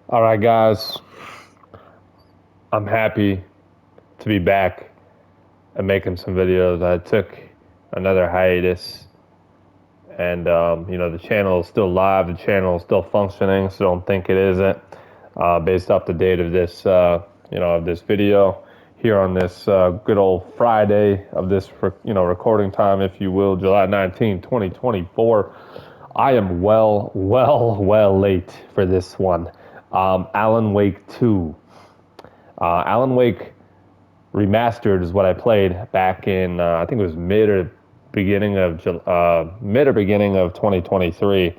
All right, guys. I'm happy to be back and making some videos. I took another hiatus, and the channel is still live. The channel is still functioning, so don't think it isn't. Based off the date of this, of this video, here on this good old Friday of this, recording time, if you will, July 19, 2024. I am well late for this one. Alan Wake 2. Alan Wake Remastered is what I played back in I think it was mid or beginning of 2023,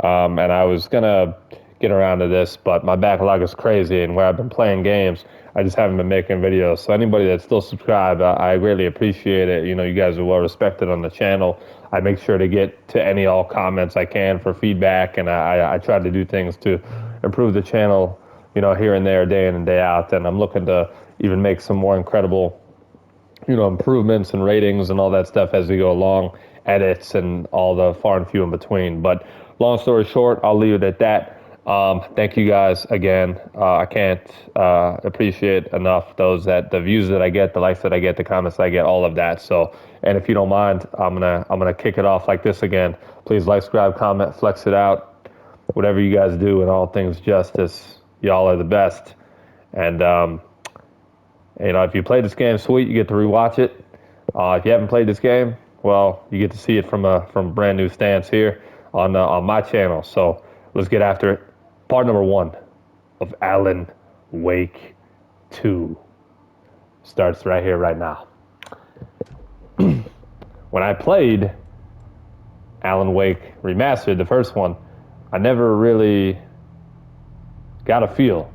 and I was gonna get around to this, but my backlog is crazy, and where I've been playing games, I just haven't been making videos. So anybody that's still subscribed, I greatly appreciate it. You guys are well respected on the channel. I make sure to get to all comments I can for feedback, and I try to do things to improve the channel, here and there, day in and day out. And I'm looking to even make some more incredible, improvements and ratings and all that stuff as we go along, edits and all the far and few in between. But long story short, I'll leave it at that. Thank you guys again. I can't appreciate enough the views that I get, the likes that I get, the comments I get, all of that. So, and if you don't mind, I'm gonna kick it off like this again. Please like, subscribe, comment, flex it out, whatever you guys do, and all things justice. Y'all are the best. And if you played this game, sweet, you get to rewatch it. If you haven't played this game, well, you get to see it from a brand new stance here on my channel. So let's get after it. Part number 1 of Alan Wake 2 starts right here, right now. When I played Alan Wake Remastered, the first one, I never really got a feel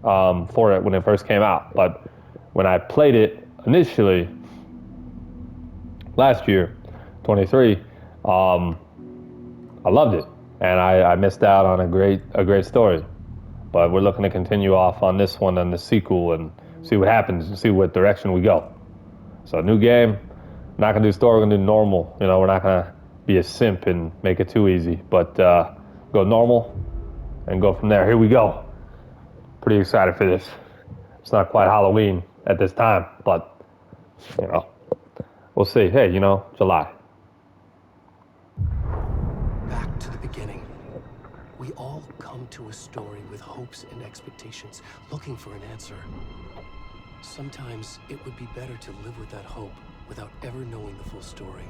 for it when it first came out. But when I played it initially last year, 23, I loved it, and I missed out on a great story. But we're looking to continue off on this one and the sequel and see what happens and see what direction we go. So new game, not gonna do story, we're gonna do normal. We're not gonna be a simp and make it too easy, but go normal and go from there. Here we go. Pretty excited for this. It's not quite Halloween at this time, but we'll see. Hey, July. Back to the beginning. We all come to a story with hopes and expectations, looking for an answer. Sometimes it would be better to live with that hope without ever knowing the full story.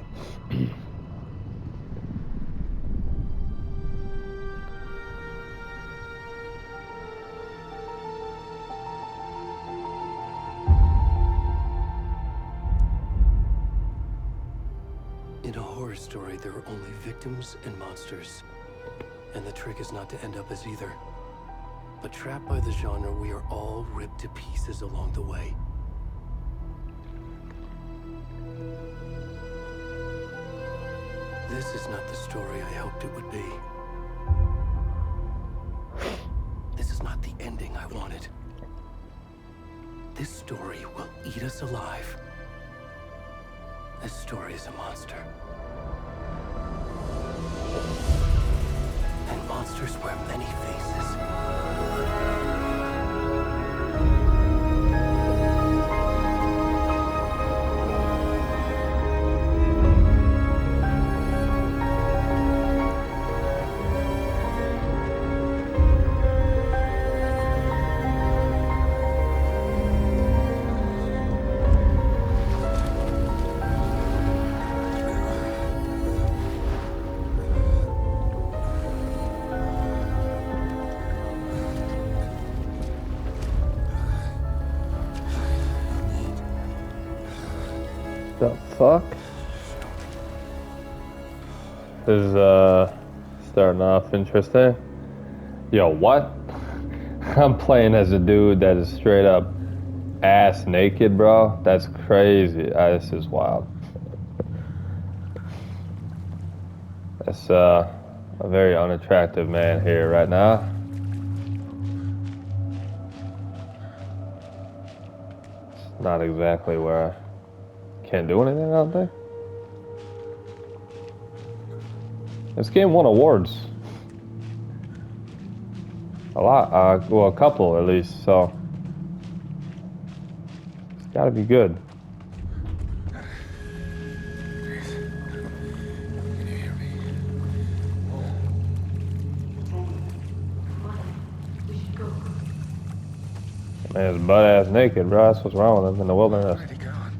In a horror story, there are only victims and monsters. And the trick is not to end up as either. But trapped by the genre, we are all ripped to pieces along the way. This is not the story I hoped it would be. This is not the ending I wanted. This story will eat us alive. This story is a monster. And monsters wear many faces. The fuck? This is starting off interesting. Yo, what? I'm playing as a dude that is straight up ass naked, bro. That's crazy. This is wild. That's a very unattractive man here right now. It's not exactly where I can't do anything, I don't think. This game won awards. A lot, well, a couple at least, so it's gotta be good. Can you hear me? Man, it's butt ass naked, bro. That's what's wrong with him in the wilderness. Where'd he gone?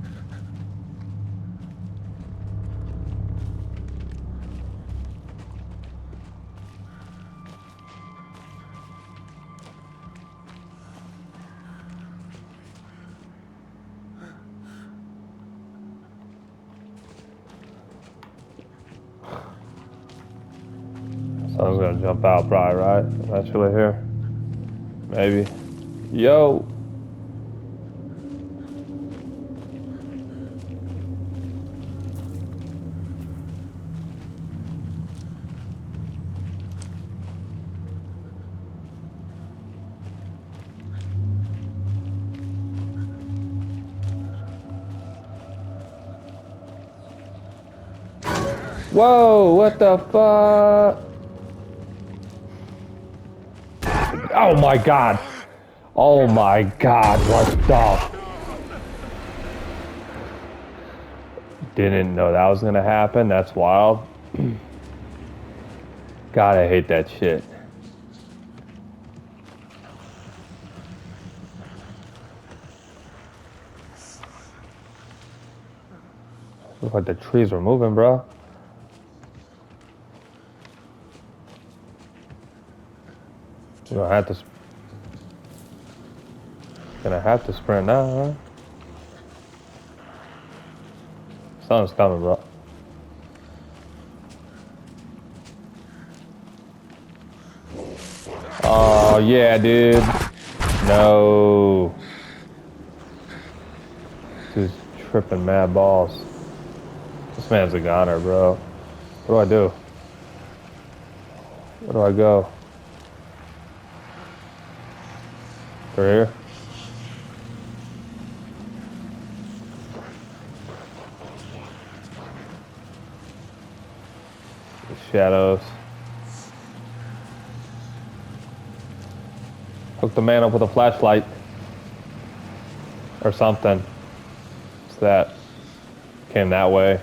Sun's gonna jump out probably, right? Eventually here. Maybe. Yo! Whoa, what the fuck? Oh my god. Oh my god, what the? Didn't know that was gonna happen. That's wild. God, I hate that shit. Look like the trees were moving, bro. We're gonna have to sprint now, huh? Sun's coming, bro. Oh yeah, dude. No. This is tripping mad balls. This man's a goner, bro. What do I do? Where do I go? Through here? The shadows. Hook the man up with a flashlight. Or something. What's that? Came that way.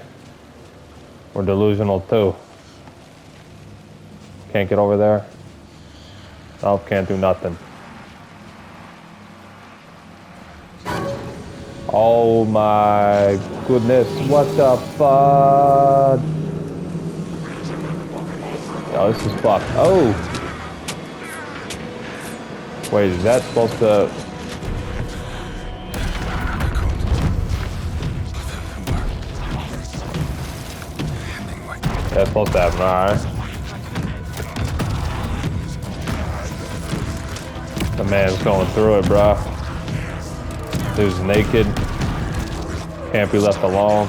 We're delusional too. Can't get over there. Nope, can't do nothing. Oh my goodness, what the fuck? Oh, this is fucked. Oh! Wait, is that supposed to... That's supposed to happen, alright. The man's going through it, bro. Dude's naked. Can't be left alone.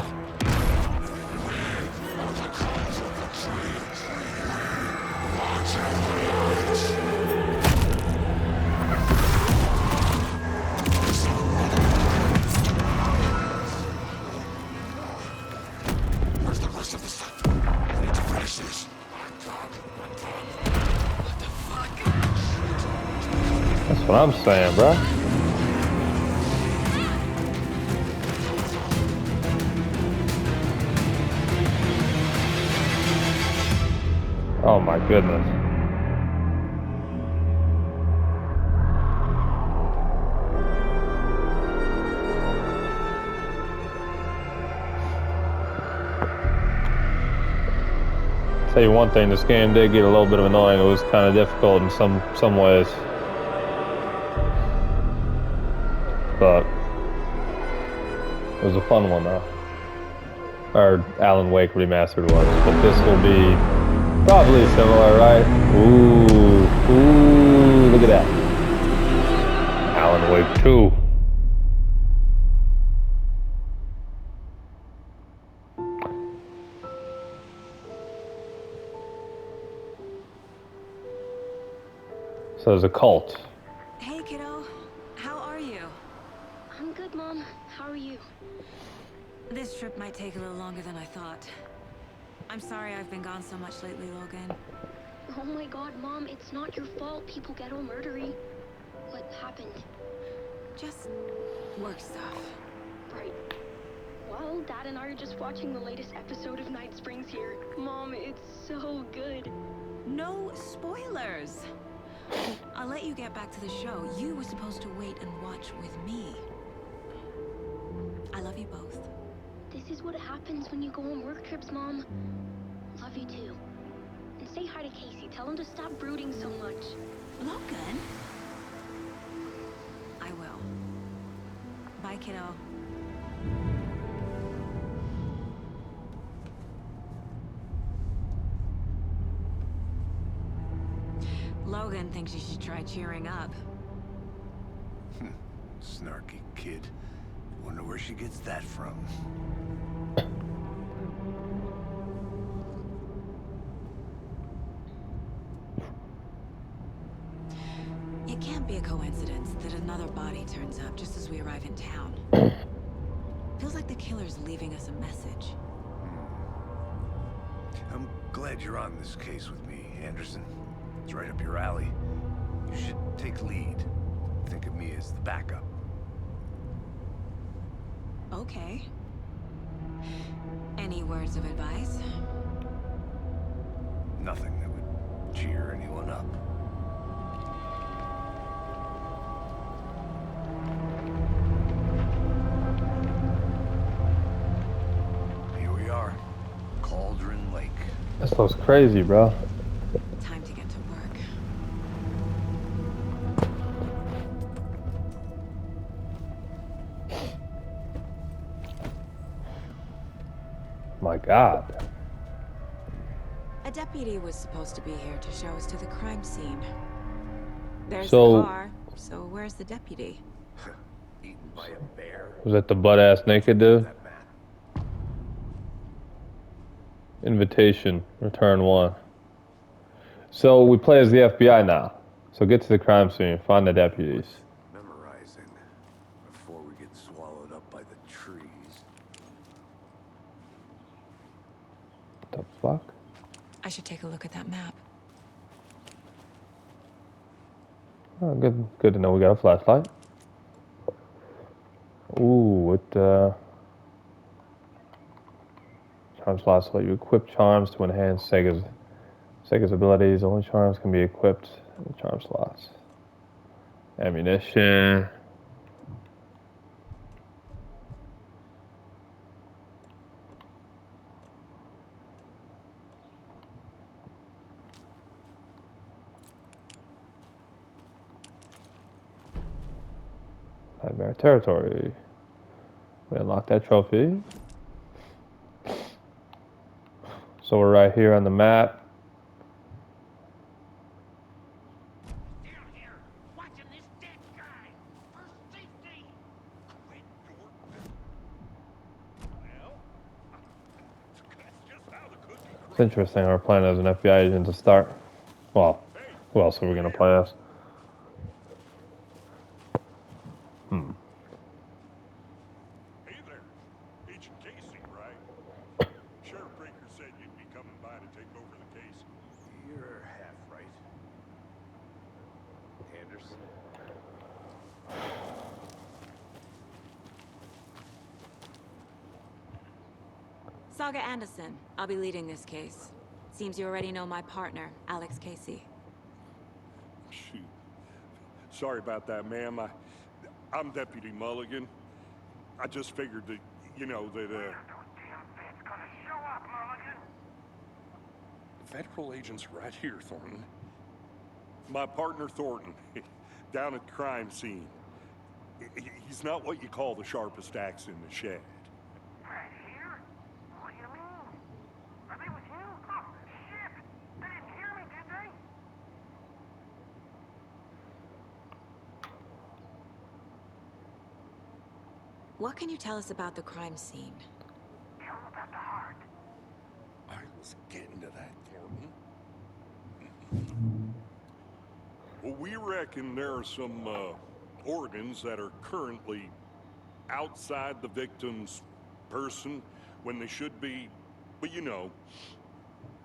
That's what I'm saying, bro. Oh my goodness. Tell you one thing, this game did get a little bit of annoying. It was kind of difficult in some ways. But it was a fun one though. Or Alan Wake Remastered was. But this will be probably similar, right? Ooh, look at that. Alan Wake 2. So there's a cult. Hey, kiddo. How are you? I'm good, Mom. How are you? This trip might take a little longer than I thought. I'm sorry I've been gone so much lately, Logan. Oh my god, Mom, it's not your fault people get all murdery. What happened? Just work stuff. Right. Well, Dad and I are just watching the latest episode of Night Springs here. Mom, it's so good. No spoilers. I'll let you get back to the show. You were supposed to wait and watch with me. I love you both. This is what happens when you go on work trips, Mom. Love you too. And say hi to Casey. Tell him to stop brooding so much. Logan? I will. Bye, kiddo. Logan thinks you should try cheering up. Snarky kid. Wonder where she gets that from. It can't be a coincidence that another body turns up just as we arrive in town. Feels like the killer's leaving us a message. I'm glad you're on this case with me, Anderson. It's right up your alley. You should take lead. Think of me as the backup. Okay. Any words of advice? Nothing that would cheer anyone up. Here we are. Cauldron Lake. This looks crazy, bro. Time to get to work. My God. A deputy was supposed to be here to show us to the crime scene. There's So- the car, so where's the deputy? Eaten by a bear. Was that the butt-ass naked dude? That man. Invitation. Return 1. So we play as the FBI now. So get to the crime scene. Find the deputies. Memorizing before we get swallowed up by the trees. What the fuck? I should take a look at that map. Oh, good to know we got a flashlight. Ooh, charm slots let you equip charms to enhance Sega's abilities. Only charms can be equipped in the charm slots. Ammunition. Nightmare territory. We unlocked that trophy. So we're right here on the map. Down here, watching this dead guy for safety. Quit your. Well, that's just how the cookie crumbles. It's interesting. We're playing as an FBI agent to start. Well, who else are we gonna play as? Hey there, Agent Casey, right? Sheriff Breaker said you'd be coming by to take over the case. You're half right. Anderson. Saga Anderson. I'll be leading this case. Seems you already know my partner, Alex Casey. Shoot. Sorry about that, ma'am. I'm Deputy Mulligan. I just figured that, that, Federal agents right here, Thornton. My partner, Thornton, down at the crime scene. He's not what you call the sharpest axe in the shed. Right here? What do you mean? Are they with you? Oh, shit! They didn't hear me, did they? What can you tell us about the crime scene? Tell them about the heart. I was getting to that, Thornton. Well, we reckon there are some organs that are currently outside the victim's person when they should be,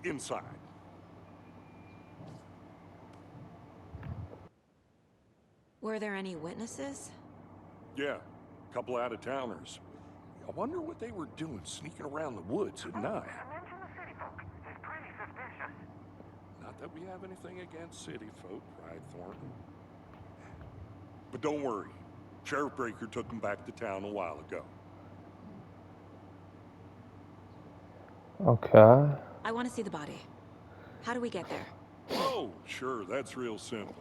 inside. Were there any witnesses? Yeah, a couple out-of-towners. I wonder what they were doing sneaking around the woods at night. I mentioned the city folk. It's pretty suspicious. Not that we have anything against city folk, right, Thornton? But don't worry. Sheriff Breaker took them back to town a while ago. Okay. I want to see the body. How do we get there? Oh, sure, that's real simple.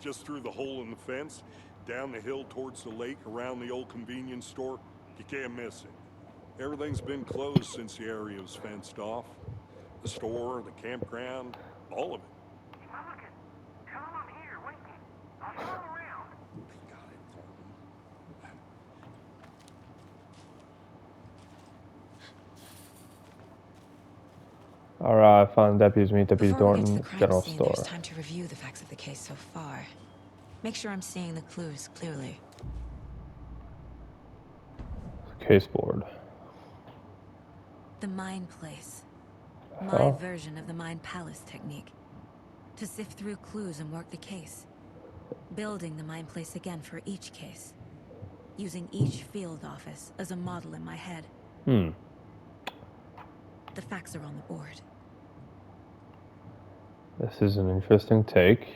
Just through the hole in the fence, down the hill towards the lake, around the old convenience store. You can't miss it. Everything's been closed since the area was fenced off. The store, the campground, all of it. Keep on looking. Tell them I'm here, waiting. I'll show them around. Got it, Thornton. Alright, found deputies meet Deputy Before we get to Thornton the at the crime general scene, store. there's time to review the facts of the case so far. Make sure I'm seeing the clues clearly. Case board. The Mind Place. My Oh. version of the Mind Palace technique. To sift through clues and work the case. Building the Mind Place again for each case. Using each field office as a model in my head. Hmm. The facts are on the board. This is an interesting take.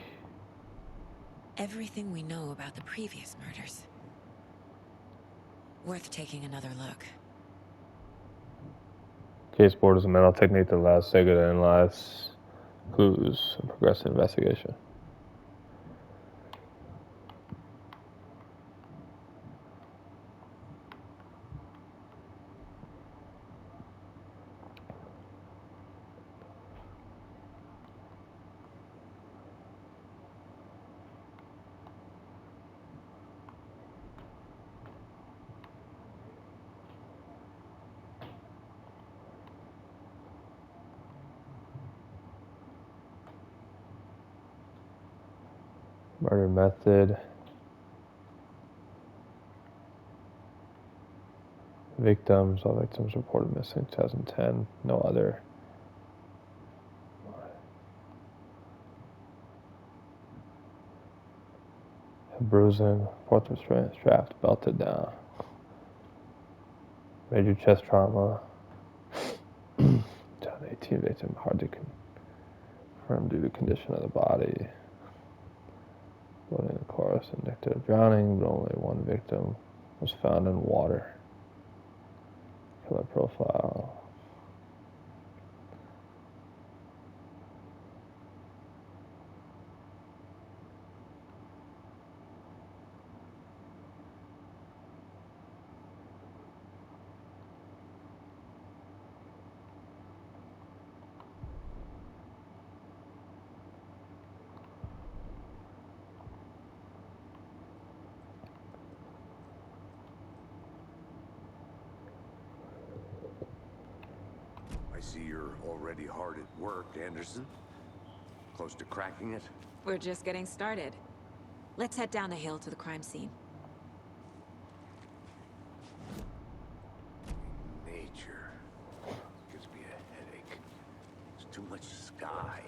Everything we know about the previous murders. Worth taking another look. Case board is a mental technique that allows Sega to analyze clues and progress the investigation. Murder method. Victims. All victims reported missing 2010. No other. Bruising. Fourth restraint. Strapped. Belted down. Major chest trauma. 2018 victim. Hard to confirm due to condition of the body. Floating in the chorus, indicted of drowning, but only one victim was found in water. Killer profile. I see you're already hard at work, Anderson. Close to cracking it? We're just getting started. Let's head down the hill to the crime scene. Nature gives me a headache. There's too much sky.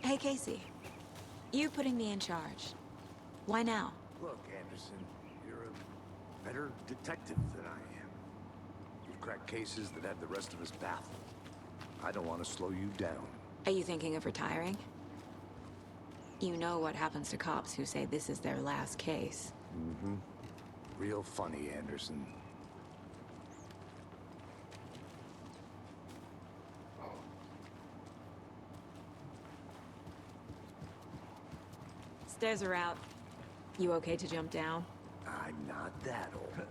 Hey, Casey. You putting me in charge. Why now? Look, Anderson, you're a better detective than I am. You've cracked cases that have the rest of us baffled. I don't want to slow you down. Are you thinking of retiring? You know what happens to cops who say this is their last case. Mm-hmm. Real funny, Anderson. Stairs are out. You okay to jump down? I'm not that old.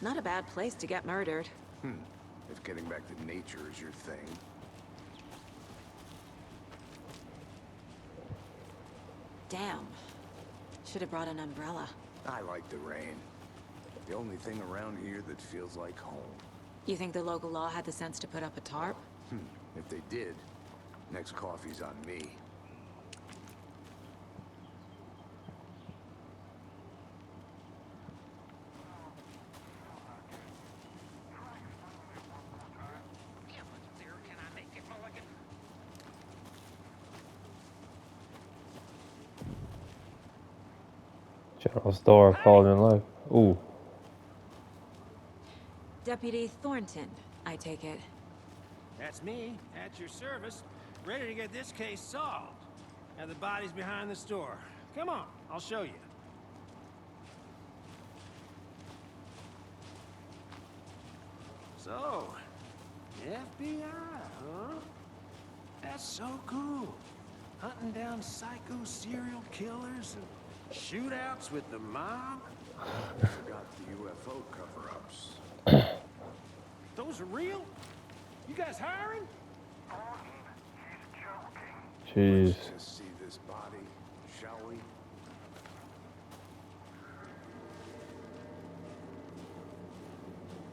Not a bad place to get murdered. If getting back to nature is your thing. Damn. Should have brought an umbrella. I like the rain. The only thing around here that feels like home. You think the local law had the sense to put up a tarp? If they did, next coffee's on me. Can I make it, Mulligan? General store, fallen in life. Ooh. Deputy Thornton, I take it. That's me, at your service, ready to get this case solved. Now the body's behind the store. Come on, I'll show you. So, FBI, huh? That's so cool. Hunting down psycho serial killers and shootouts with the mob. Forgot the UFO cover-ups. Those are real? You guys hiring? Jeez. Let's just see this body, shall we?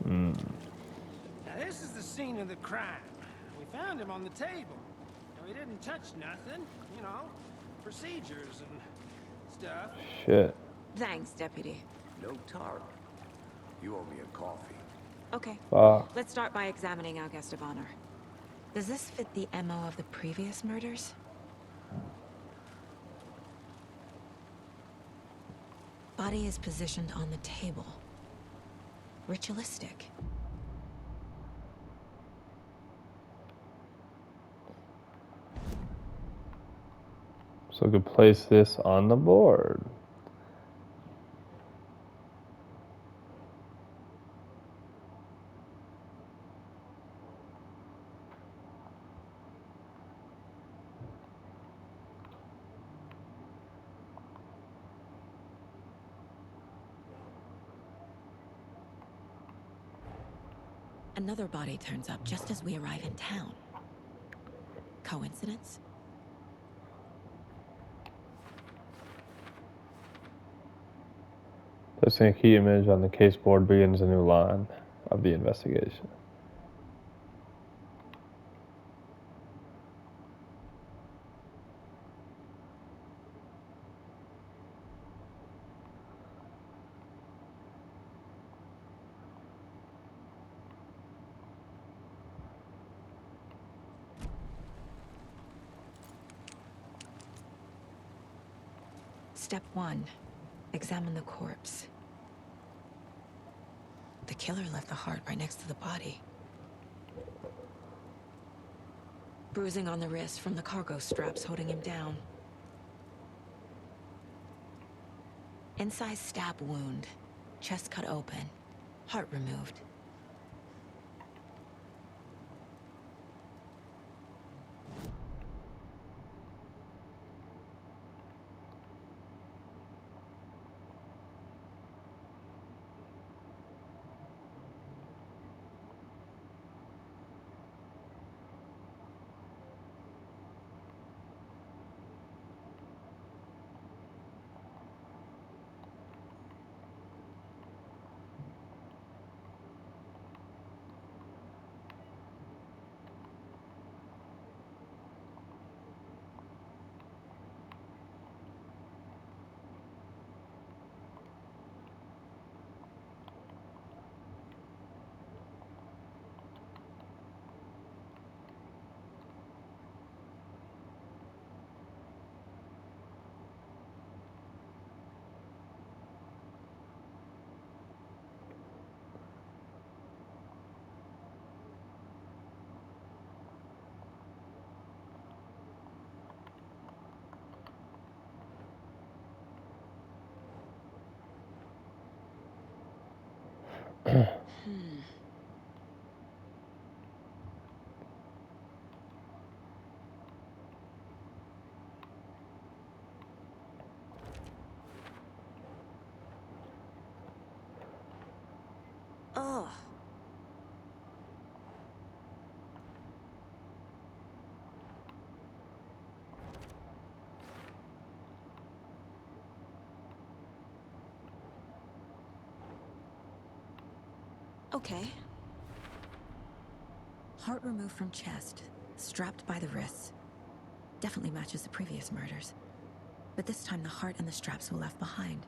Now this is the scene of the crime. We found him on the table. Now he didn't touch nothing, you know, procedures and stuff. Shit. Thanks, Deputy. No tarp. You owe me a coffee. Okay. Fuck. Let's start by examining our guest of honor. Does this fit the MO of the previous murders? Body is positioned on the table. Ritualistic. So I could place this on the board. Another body turns up just as we arrive in town. Coincidence? Placing a key image on the case board begins a new line of the investigation. Step 1. Examine the corpse. The killer left the heart right next to the body. Bruising on the wrist from the cargo straps holding him down. Incised stab wound. Chest cut open. Heart removed. Okay. Heart removed from chest, strapped by the wrists. Definitely matches the previous murders. But this time the heart and the straps were left behind.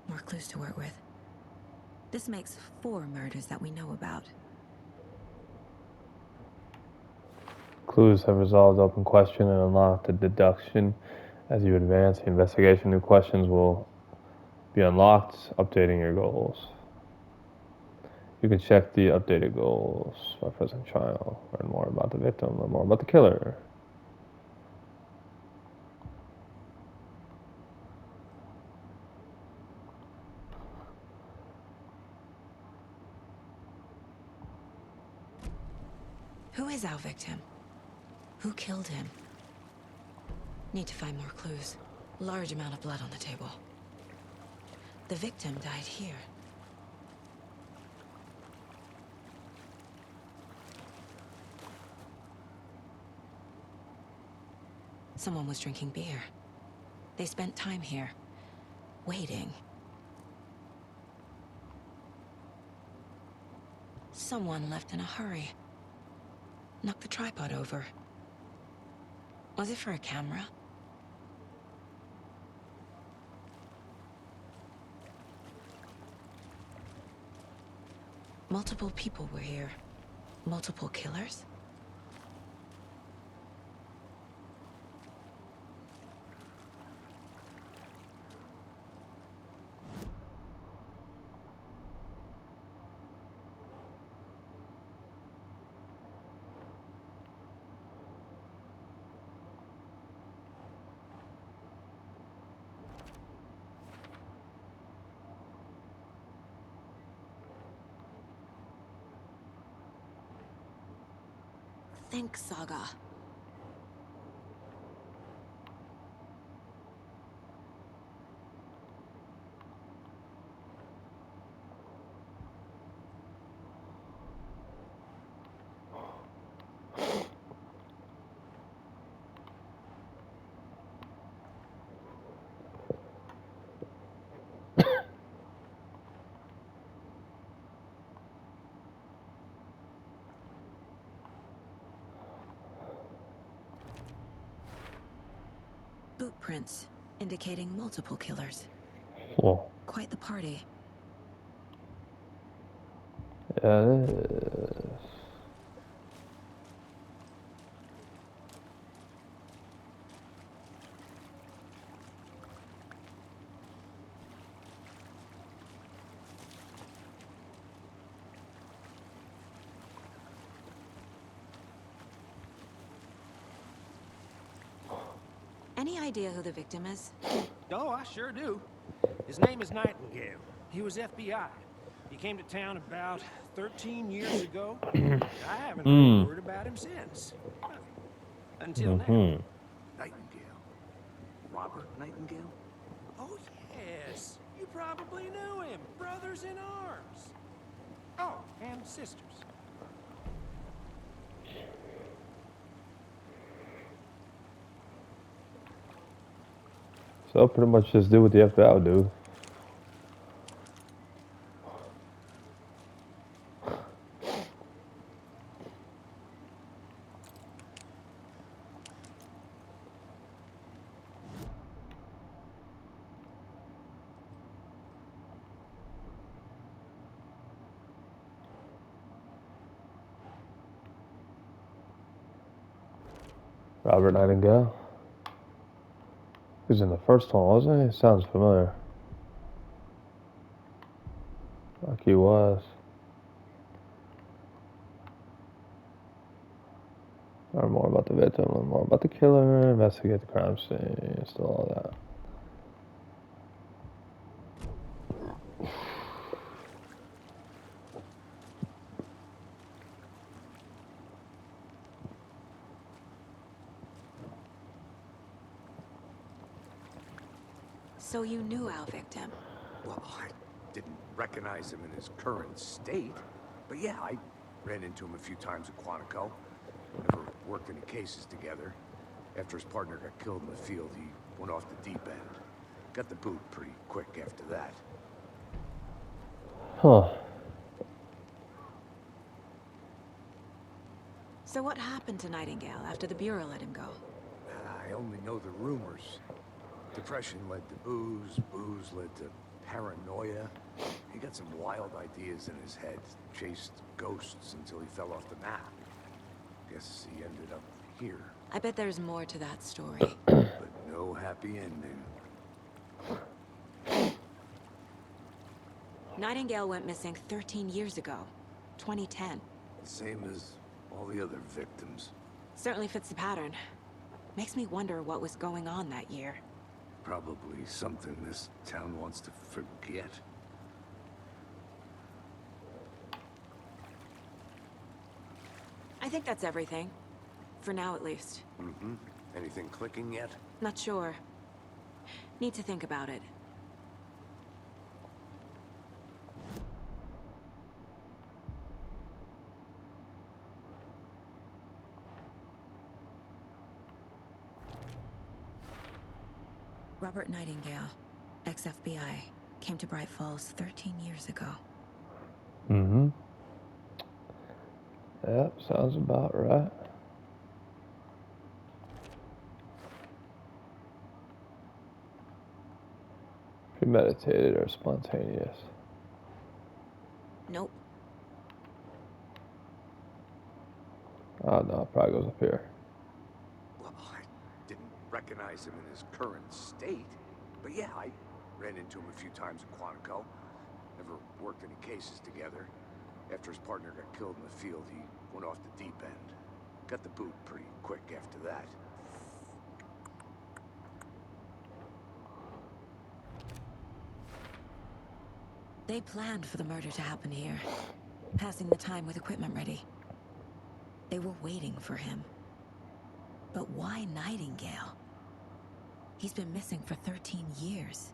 More clues to work with. This makes 4 murders that we know about. Clues have resolved open question and unlocked the deduction. As you advance the investigation, new questions will be unlocked, updating your goals. You can check the updated goals by pressing trial. Learn more about the victim, learn more about the killer. Who is our victim? Who killed him? Need to find more clues. Large amount of blood on the table. The victim died here. Someone was drinking beer. They spent time here, waiting. Someone left in a hurry. Knocked the tripod over. Was it for a camera? Multiple people were here. Multiple killers? Think Saga. Boot prints, indicating multiple killers. Well, Quite the party. yeah, it is. Any idea who the victim is? Oh, I sure do. His name is Nightingale. He was FBI. He came to town about 13 years ago. I haven't heard a word about him since. Until now. Nightingale. Robert Nightingale? Oh, yes. You probably knew him. Brothers in arms. Oh, and sisters. So pretty much just do what the FBI would do. Robert Nightingale. He was in the first one, wasn't he? Sounds familiar. Like he was. Learn more about the victim, learn more about the killer, investigate the crime scene, still all that. So you knew our victim. Well, I didn't recognize him in his current state. But yeah, I ran into him a few times at Quantico. Never worked any cases together. After his partner got killed in the field, he went off the deep end. Got the boot pretty quick after that. Huh. So what happened to Nightingale after the Bureau let him go? I only know the rumors. Depression led to booze, booze led to paranoia. He got some wild ideas in his head, chased ghosts until he fell off the map. Guess he ended up here, I bet there's more to that story. but no happy ending. Nightingale went missing 13 years ago, 2010. The same as all the other victims. Certainly fits the pattern. Makes me wonder what was going on that year. Probably something this town wants to forget. I think that's everything. For now, at least. Mm-hmm. Anything clicking yet? Not sure. Need to think about it. Robert Nightingale, ex-FBI, came to Bright Falls 13 years ago. Mm-hmm. Yep, sounds about right. Premeditated or spontaneous? Nope. Oh no, it probably goes up here. Well, I didn't recognize him in his current state. But yeah, I ran into him a few times in Quantico. Never worked any cases together. After his partner got killed in the field, he went off the deep end. Got the boot pretty quick after that. They planned for the murder to happen here, passing the time with equipment ready. They were waiting for him. But why Nightingale? He's been missing for 13 years.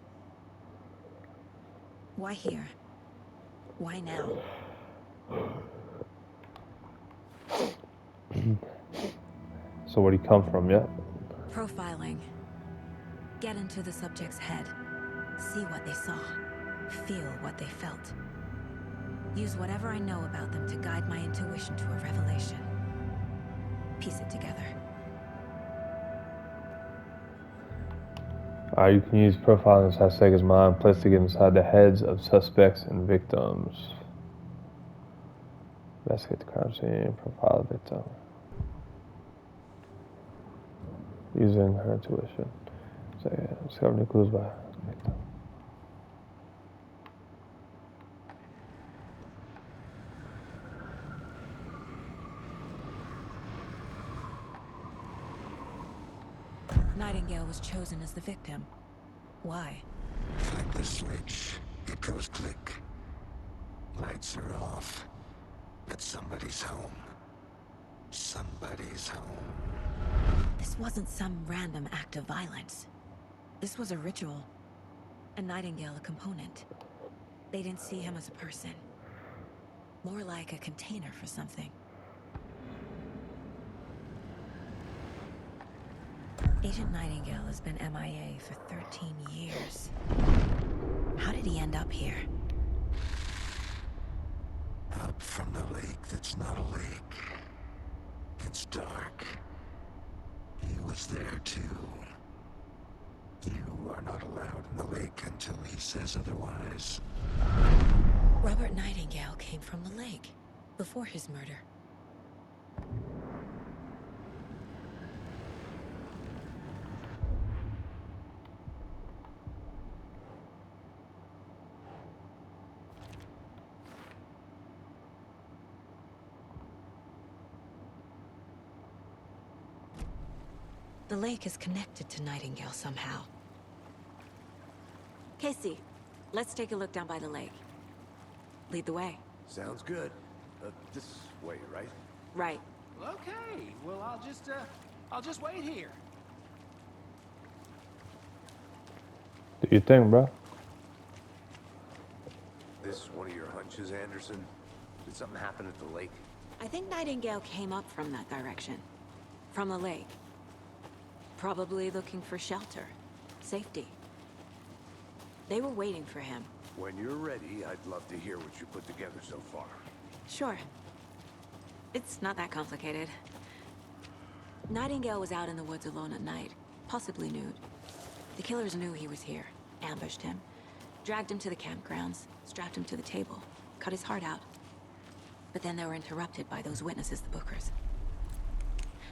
Why here? Why now? So where'd he come from, yeah? Profiling. Get into the subject's head. See what they saw. Feel what they felt. Use whatever I know about them to guide my intuition to a revelation. Piece it together. You can use profiling as Sega's mind, placed to get inside the heads of suspects and victims. Investigate the crime scene, profile the victim. Using her intuition. So, discover new clues by victim. Nightingale was chosen as the victim. Why? Like the switch, it goes click. Lights are off. But somebody's home. Somebody's home. This wasn't some random act of violence. This was a ritual. And Nightingale a component. They didn't see him as a person. More like a container for something. Agent Nightingale has been MIA for 13 years. How did he end up here? Up from the lake that's not a lake. It's dark. He was there too. You are not allowed in the lake until he says otherwise. Robert Nightingale came from the lake, before his murder. The lake is connected to Nightingale somehow. Casey, let's take a look down by the lake. Lead the way. Sounds good. This way, right? Right. Okay, well, I'll just wait here. Do you think, bro? This one of your hunches, Anderson? Did something happen at the lake? I think Nightingale came up from that direction. From the lake. Probably looking for shelter. Safety. They were waiting for him. When you're ready, I'd love to hear what you put together so far. Sure. It's not that complicated. Nightingale was out in the woods alone at night, possibly nude. The killers knew he was here, ambushed him, dragged him to the campgrounds, strapped him to the table, cut his heart out. But then they were interrupted by those witnesses, the Bookers.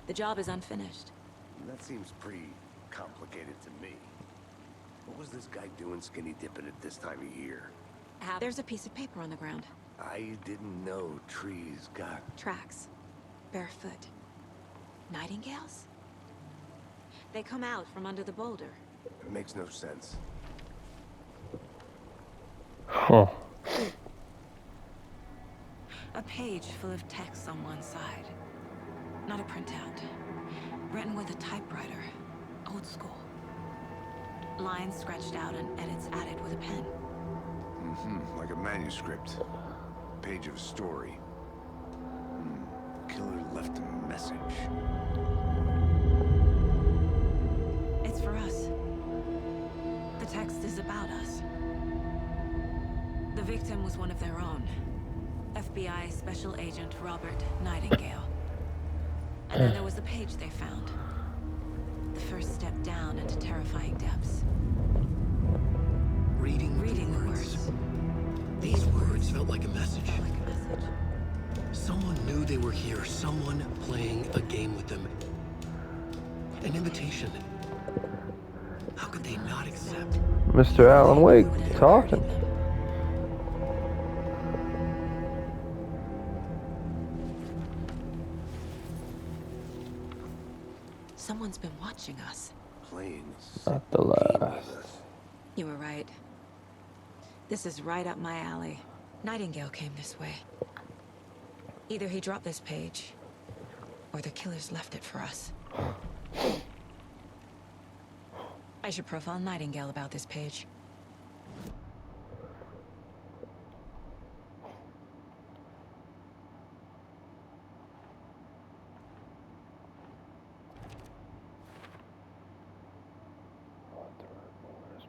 The job is unfinished. That seems pretty complicated to me. What was this guy doing skinny dipping at this time of year? There's a piece of paper on the ground. I didn't know trees got... Tracks. Barefoot. Nightingales? They come out from under the boulder. It makes no sense. Huh. A page full of text on one side. Not a printout. Written with a typewriter. Old school. Lines scratched out and edits added with a pen. Like a manuscript. Page of a story. Killer left a message. It's for us. The text is about us. The victim was one of their own. FBI Special Agent Robert Nightingale. And then there was the page they found. The first step down into terrifying depths. Reading the words. These words felt like a message. Felt like a message. Someone knew they were here. Someone playing a game with them. An invitation. How could they not accept? Mr. Alan Wake talking. Someone's been watching us. Playing. Not the last. You were right. This is right up my alley. Nightingale came this way. Either he dropped this page, or the killers left it for us. I should profile Nightingale about this page.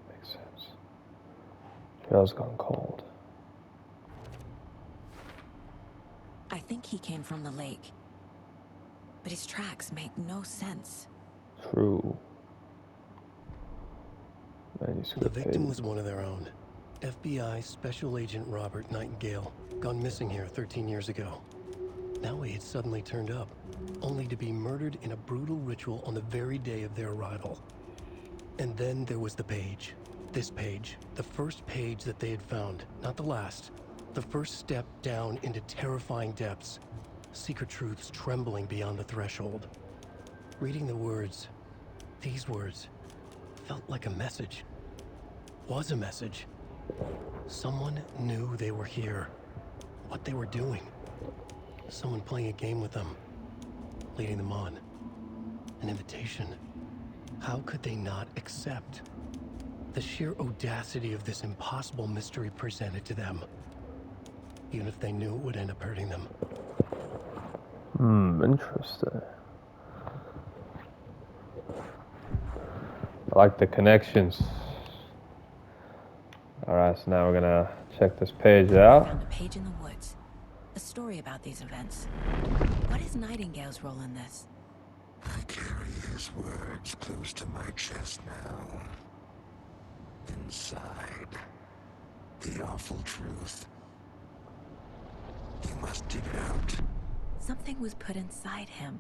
Makes sense. Trail's gone cold. I think he came from the lake. But his tracks make no sense. True. The Manuscript victim page. was one of their own. FBI Special Agent Robert Nightingale, gone missing here 13 years ago. Now he had suddenly turned up, only to be murdered in a brutal ritual on the very day of their arrival. And then there was the page. This page, the first page that they had found, not the last. The first step down into terrifying depths. Secret truths trembling beyond the threshold. Reading the words, these words, felt like a message. Was a message. Someone knew they were here. What they were doing. Someone playing a game with them. Leading them on. An invitation. How could they not accept? The sheer audacity of this impossible mystery presented to them. Even if they knew it would end up hurting them. Interesting. I like the connections. Alright, so now we're gonna check this page out. Found a page in the woods. A story about these events. What is Nightingale's role in this? I carry his words close to my chest now. Inside, the awful truth. You must dig it out. Something was put inside him.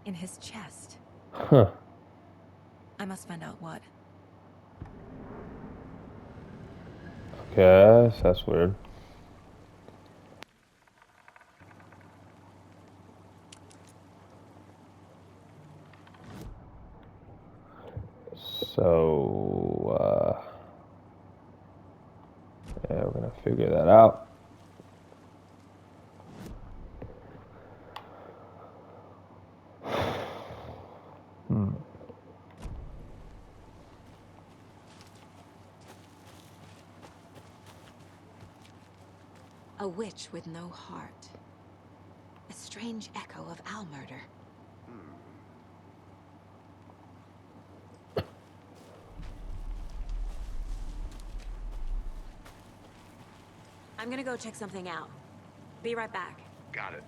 In his chest. Huh. I must find out what. Okay, so that's weird. So, yeah, we're gonna figure that out. A witch with no heart. A strange echo of Al murder. I'm gonna go check something out. Be right back. Got it.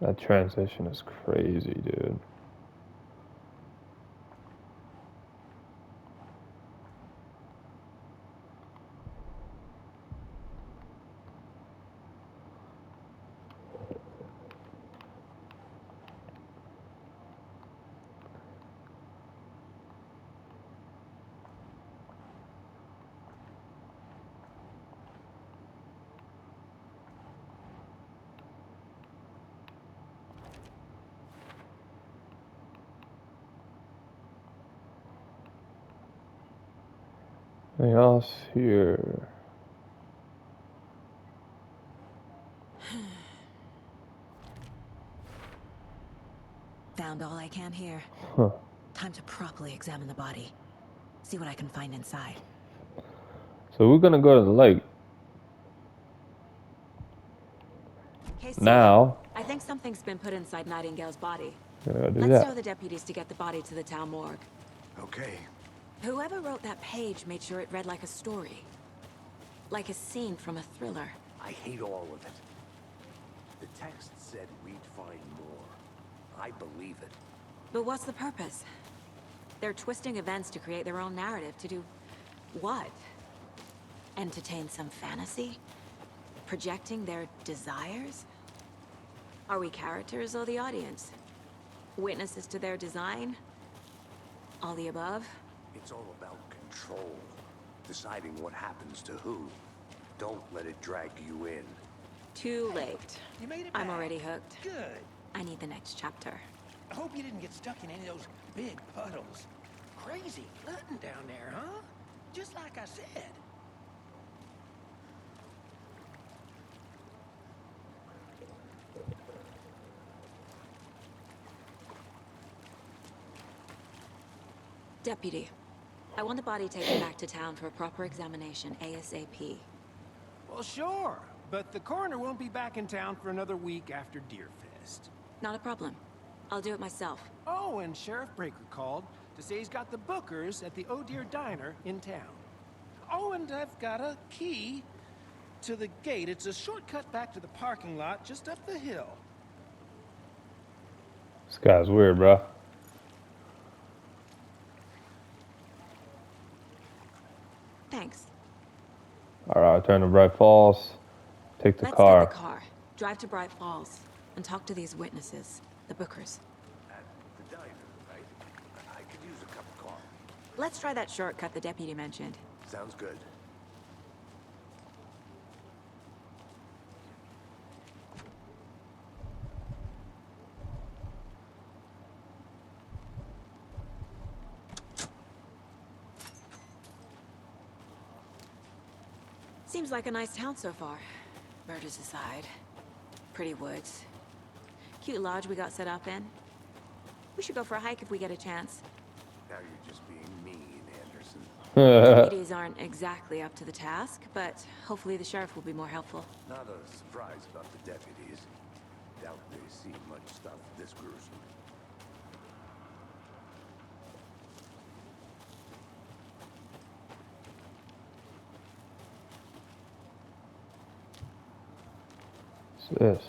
That transition is crazy, dude. Anything else here? Found all I can here. Huh. Time to properly examine the body. See what I can find inside. So we're gonna go to the lake Casey, now. I think something's been put inside Nightingale's body. We're gonna go do Let's that. tell the deputies to get the body to the town morgue. Okay. Whoever wrote that page made sure it read like a story. Like a scene from a thriller. I hate all of it. The text said we'd find more. I believe it. But what's the purpose? They're twisting events to create their own narrative. To do what? Entertain some fantasy? Projecting their desires? Are we characters or the audience? Witnesses to their design? All the above? It's all about control. Deciding what happens to who. Don't let it drag you in. Too late. You made it I'm back. already hooked. Good. I need the next chapter. I hope you didn't get stuck in any of those big puddles. Crazy flooding down there, huh? Just like I said. Deputy, I want the body taken back to town for a proper examination ASAP. Well, sure. But the coroner won't be back in town for another week after Deerfest. Not a problem. I'll do it myself. Oh, and Sheriff Breaker called to say he's got the Bookers at the Oh Dear Diner in town. Oh, and I've got a key to the gate. It's a shortcut back to the parking lot just up the hill. This guy's weird, bro. Thanks. All right, return to Bright Falls. Take the Let's car. get the car. Drive to Bright Falls and talk to these witnesses, the Bookers. At the diner, right? I could use a cup of coffee. Let's try that shortcut the deputy mentioned. Sounds good. Seems like a nice town so far. Murders aside. Pretty woods. Cute lodge we got set up in. We should go for a hike if we get a chance. Now you're just being mean, Anderson. Deputies aren't exactly up to the task, but hopefully the sheriff will be more helpful. Not a surprise about the deputies. Doubt they see much stuff this gruesome. What's this?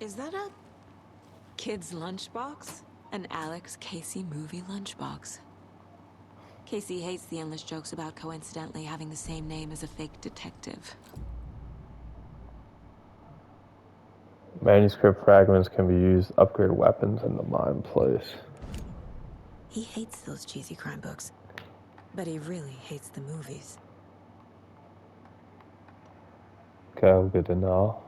Is that a kid's lunchbox? An Alex Casey movie lunchbox. Casey hates the endless jokes about coincidentally having the same name as a fake detective. Manuscript fragments can be used to upgrade weapons in the mine place. He hates those cheesy crime books, but he really hates the movies. Okay, good to know.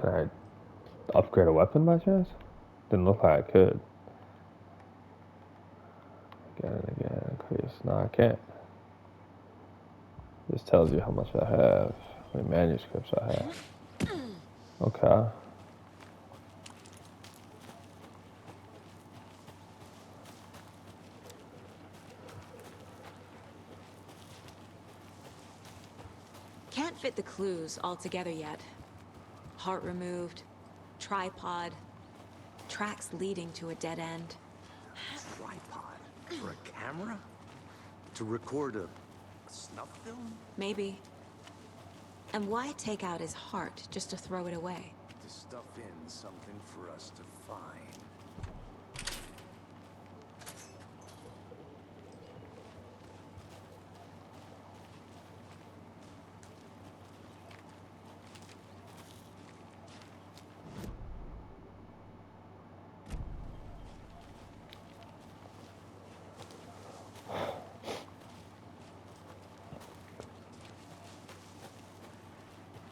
Can I upgrade a weapon by chance? Didn't look like I could. Again and again, increase. No, I can't. This tells you how much I have, how many manuscripts I have. Okay. Can't fit the clues all together yet. Heart removed, tripod, tracks leading to a dead end. Tripod. For a camera? To record a snuff film? Maybe. And why take out his heart just to throw it away? To stuff in something for us to find.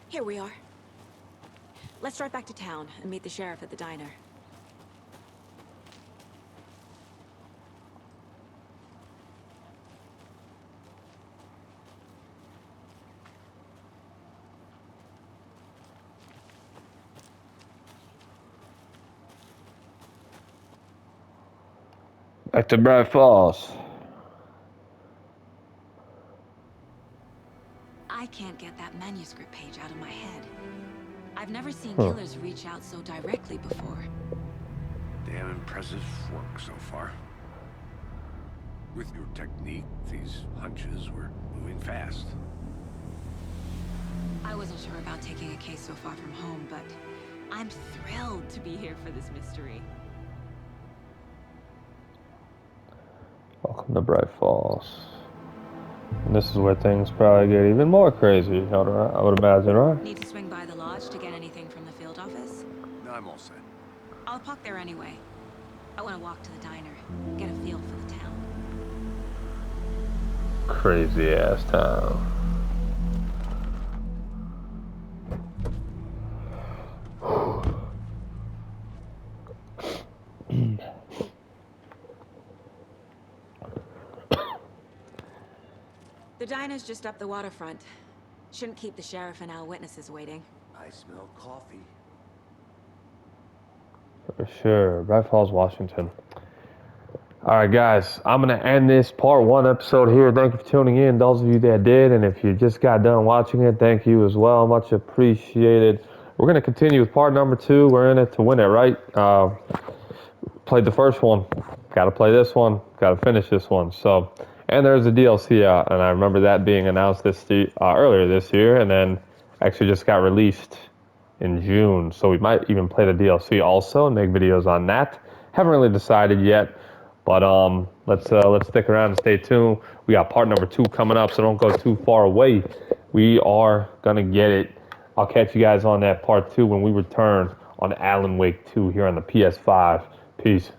Here we are. Let's drive back to town and meet the sheriff at the diner. Back to Bright Falls. I can't get that manuscript page out of my head. I've never seen killers reach out so directly before. Damn impressive work so far. With your technique, these hunches were moving fast. I wasn't sure about taking a case so far from home, but I'm thrilled to be here for this mystery. Welcome to Bright Falls. And this is where things probably get even more crazy, I would imagine, right? Need to swing by the lodge to get anything from the field office? No, I'm all set. I'll park there anyway. I want to walk to the diner, get a feel for the town. Crazy ass town. The diner's just up the waterfront. Shouldn't keep the sheriff and our witnesses waiting. I smell coffee. For sure. Bright Falls, Washington. All right, guys. I'm going to end this part 1 episode here. Thank you for tuning in, those of you that did. And if you just got done watching it, thank you as well. Much appreciated. We're going to continue with part number 2. We're in it to win it, right? Played the first one. Got to play this one. Got to finish this one. So, and there's a DLC out. And I remember that being announced earlier this year. And then actually just got released in June. So we might even play the DLC also and make videos on that. Haven't really decided yet. But let's stick around and stay tuned. We got part number 2 coming up, so don't go too far away. We are gonna get it. I'll catch you guys on that part 2 when we return on Alan Wake 2 here on the PS5. Peace.